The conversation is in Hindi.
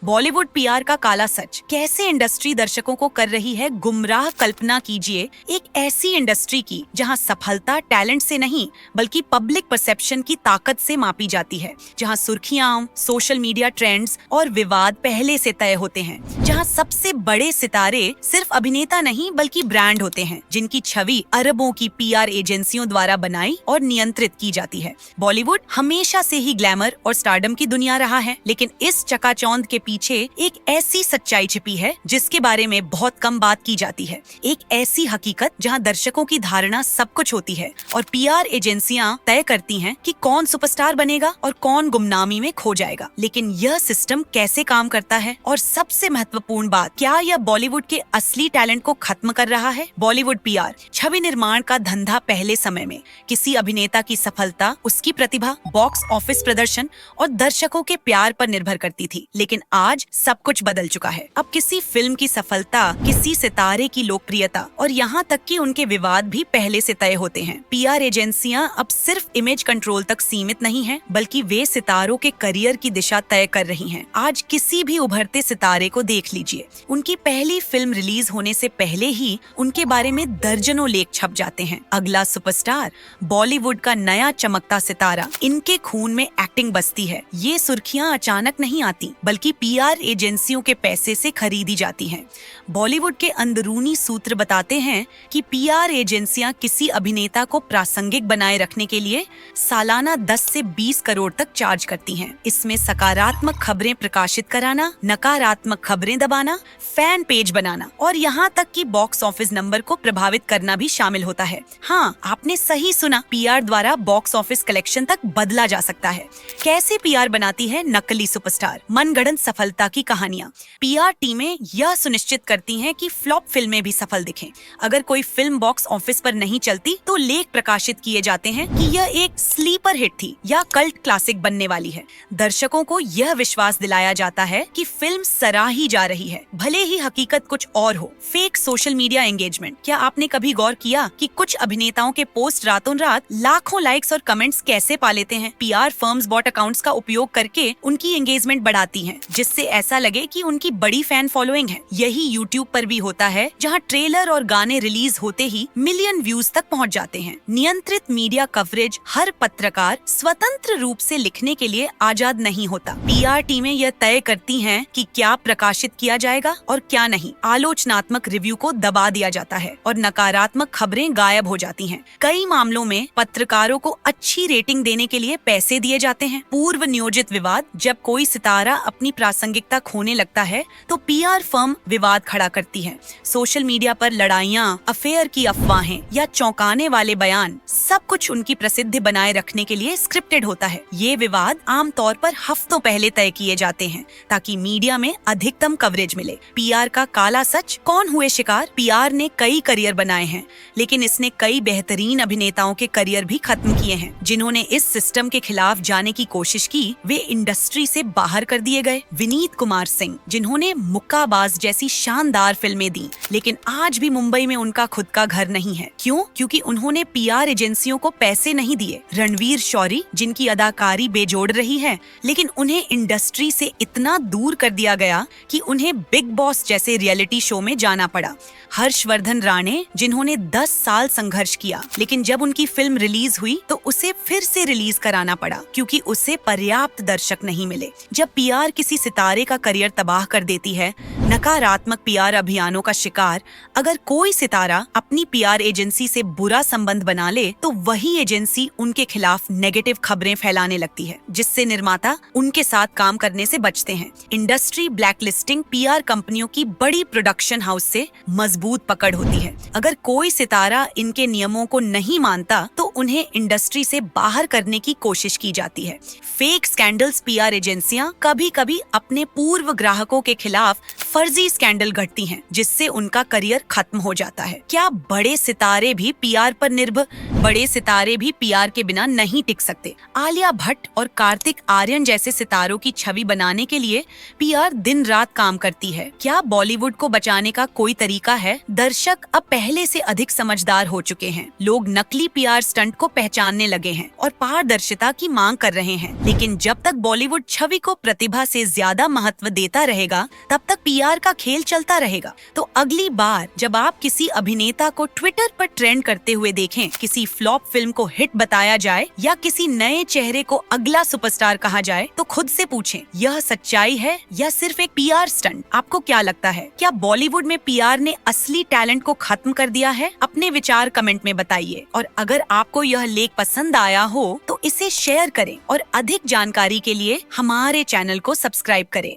बॉलीवुड पीआर का काला सच, कैसे इंडस्ट्री दर्शकों को कर रही है गुमराह। कल्पना कीजिए एक ऐसी इंडस्ट्री की जहां सफलता टैलेंट से नहीं बल्कि पब्लिक परसेप्शन की ताकत से मापी जाती है, जहां सुर्खियां, सोशल मीडिया ट्रेंड्स और विवाद पहले से तय होते हैं, जहां सबसे बड़े सितारे सिर्फ अभिनेता नहीं बल्कि ब्रांड होते हैं, जिनकी छवि अरबों की पीआर एजेंसियों द्वारा बनाई और नियंत्रित की जाती है। बॉलीवुड हमेशा से ही ग्लैमर और स्टारडम की दुनिया रहा है, लेकिन इस चकाचौंध के पीछे एक ऐसी सच्चाई छिपी है जिसके बारे में बहुत कम बात की जाती है। एक ऐसी हकीकत जहां दर्शकों की धारणा सब कुछ होती है और पीआर एजेंसियां तय करती हैं कि कौन सुपरस्टार बनेगा और कौन गुमनामी में खो जाएगा। लेकिन यह सिस्टम कैसे काम करता है और सबसे महत्वपूर्ण बात, क्या यह बॉलीवुड के असली टैलेंट को खत्म कर रहा है? बॉलीवुड पीआर छवि निर्माण का धंधा पहले समय में किसी अभिनेता की सफलता, उसकी प्रतिभा, बॉक्स ऑफिस प्रदर्शन और दर्शकों के प्यार पर निर्भर करती थी, लेकिन आज सब कुछ बदल चुका है। अब किसी फिल्म की सफलता, किसी सितारे की लोकप्रियता और यहाँ तक कि उनके विवाद भी पहले से तय होते हैं। पीआर एजेंसियां अब सिर्फ इमेज कंट्रोल तक सीमित नहीं हैं, बल्कि वे सितारों के करियर की दिशा तय कर रही हैं। आज किसी भी उभरते सितारे को देख लीजिए, उनकी पहली फिल्म रिलीज होने से पहले ही उनके बारे में दर्जनों लेख छप जाते हैं। अगला सुपरस्टार, बॉलीवुड का नया चमकता सितारा, इनके खून में एक्टिंग बसती है। ये सुर्खियां अचानक नहीं आती, बल्कि पीआर एजेंसियों के पैसे से खरीदी जाती हैं। बॉलीवुड के अंदरूनी सूत्र बताते हैं कि पीआर एजेंसियां किसी अभिनेता को प्रासंगिक बनाए रखने के लिए सालाना 10 से 20 करोड़ तक चार्ज करती हैं। इसमें सकारात्मक खबरें प्रकाशित कराना, नकारात्मक खबरें दबाना, फैन पेज बनाना और यहाँ तक कि बॉक्स ऑफिस नंबर को प्रभावित करना भी शामिल होता है। हाँ, आपने सही सुना, पीआर द्वारा बॉक्स ऑफिस कलेक्शन तक बदला जा सकता है। कैसे पीआर बनाती है नकली सुपरस्टार? मनगढ़ंत सफलता की कहानियां। पीआर टीमें यह सुनिश्चित करती हैं कि फ्लॉप फिल्में भी सफल दिखें। अगर कोई फिल्म बॉक्स ऑफिस पर नहीं चलती तो लेख प्रकाशित किए जाते हैं कि यह एक स्लीपर हिट थी या कल्ट क्लासिक बनने वाली है। दर्शकों को यह विश्वास दिलाया जाता है कि फिल्म सराही जा रही है, भले ही हकीकत कुछ और हो। Fake social media engagement. क्या आपने कभी गौर किया कि कुछ अभिनेताओं के पोस्ट रातों रात लाखों लाइक्स और कमेंट्स कैसे पा लेते हैं? पीआर फर्म्स बॉट अकाउंट्स का उपयोग करके उनकी एंगेजमेंट बढ़ाती हैं, जिससे ऐसा लगे कि उनकी बड़ी फैन फॉलोइंग है। यही यूट्यूब पर भी होता है, जहां ट्रेलर और गाने रिलीज होते ही मिलियन व्यूज तक पहुंच जाते हैं। नियंत्रित मीडिया कवरेज। हर पत्रकार स्वतंत्र रूप से लिखने के लिए आजाद नहीं होता। पीआर टीमें यह तय करती हैं कि क्या प्रकाशित किया जाएगा और क्या नहीं। आलोचनात्मक रिव्यू को दबा दिया जाता है और नकारात्मक खबरें गायब हो जाती हैं। कई मामलों में पत्रकारों को अच्छी रेटिंग देने के लिए पैसे दिए जाते हैं। पूर्व नियोजित विवाद। जब कोई सितारा अपनी प्रासंगिकता खोने लगता है तो पीआर फर्म विवाद खड़ा करती है। सोशल मीडिया पर लड़ाइयाँ, अफेयर की अफवाहें या चौंकाने वाले बयान, सब कुछ उनकी प्रसिद्धि बनाए रखने के लिए स्क्रिप्टेड होता है। ये विवाद आमतौर पर हफ्तों पहले तय किए जाते हैं ताकि मीडिया में अधिकतम कवरेज मिले। पीआर का काला सच। कौन हुए शिकार? पीआर ने कई करियर बनाए हैं, लेकिन इसने कई बेहतरीन अभिनेताओं के करियर भी खत्म किए हैं। जिन्होंने इस सिस्टम के खिलाफ जाने की कोशिश की, वे इंडस्ट्री से बाहर कर दिए गए। विनीत कुमार सिंह, जिन्होंने मुक्काबाज जैसी शानदार फिल्में दी, लेकिन आज भी मुंबई में उनका खुद का घर नहीं है। क्यों? क्योंकि उन्होंने पीआर एजेंसियों को पैसे नहीं दिए। रणवीर शौरी, जिनकी अदाकारी बेजोड़ रही है, लेकिन उन्हें इंडस्ट्री से इतना दूर कर दिया गया कि उन्हें बिग बॉस जैसे रियलिटी शो में जाना पड़ा। हर्षवर्धन राणे, जिन्होंने 10 साल संघर्ष किया, लेकिन जब उनकी फिल्म रिलीज हुई तो उसे फिर से रिलीज कराना पड़ा क्योंकि उसे पर्याप्त दर्शक नहीं मिले। जब पीआर किसी सितारे का करियर तबाह कर देती है, नकारात्मक पीआर अभियानों का शिकार, अगर कोई सितारा अपनी पीआर एजेंसी से बुरा संबंध बना ले तो वही एजेंसी उनके खिलाफ नेगेटिव खबरें फैलाने लगती है, जिससे निर्माता उनके साथ काम करने से बचते हैं। Industry blacklisting. पीआर कंपनियों की बड़ी प्रोडक्शन हाउस से मजबूत पकड़ होती है। अगर कोई सितारा इनके नियमों को नहीं मानता तो उन्हें इंडस्ट्री से बाहर करने की कोशिश की जाती है। Fake scandals. पीआर एजेंसियां कभी-कभी अपने पूर्व ग्राहकों के खिलाफ फर्जी स्कैंडल घटती हैं, जिससे उनका करियर खत्म हो जाता है। क्या बड़े सितारे भी पीआर पर निर्भर बड़े सितारे भी पीआर के बिना नहीं टिक सकते? आलिया भट्ट और कार्तिक आर्यन जैसे सितारों की छवि बनाने के लिए पीआर दिन रात काम करती है। क्या बॉलीवुड को बचाने का कोई तरीका है? दर्शक अब पहले से अधिक समझदार हो चुके हैं। लोग नकली पीआर स्टंट को पहचानने लगे हैं और पारदर्शिता की मांग कर रहे हैं। लेकिन जब तक बॉलीवुड छवि को प्रतिभा से ज्यादा महत्व देता रहेगा, तब तक पीआर का खेल चलता रहेगा। तो अगली बार जब आप किसी अभिनेता को ट्विटर पर ट्रेंड करते हुए देखें, किसी फ्लॉप फिल्म को हिट बताया जाए या किसी नए चेहरे को अगला सुपरस्टार कहा जाए, तो खुद से पूछें, यह सच्चाई है या सिर्फ एक पीआर स्टंट? आपको क्या लगता है, क्या बॉलीवुड में पीआर ने असली टैलेंट को खत्म कर दिया है? अपने विचार कमेंट में बताइए। और अगर आपको यह लेख पसंद आया हो तो इसे शेयर करें और अधिक जानकारी के लिए हमारे चैनल को सब्सक्राइब करें।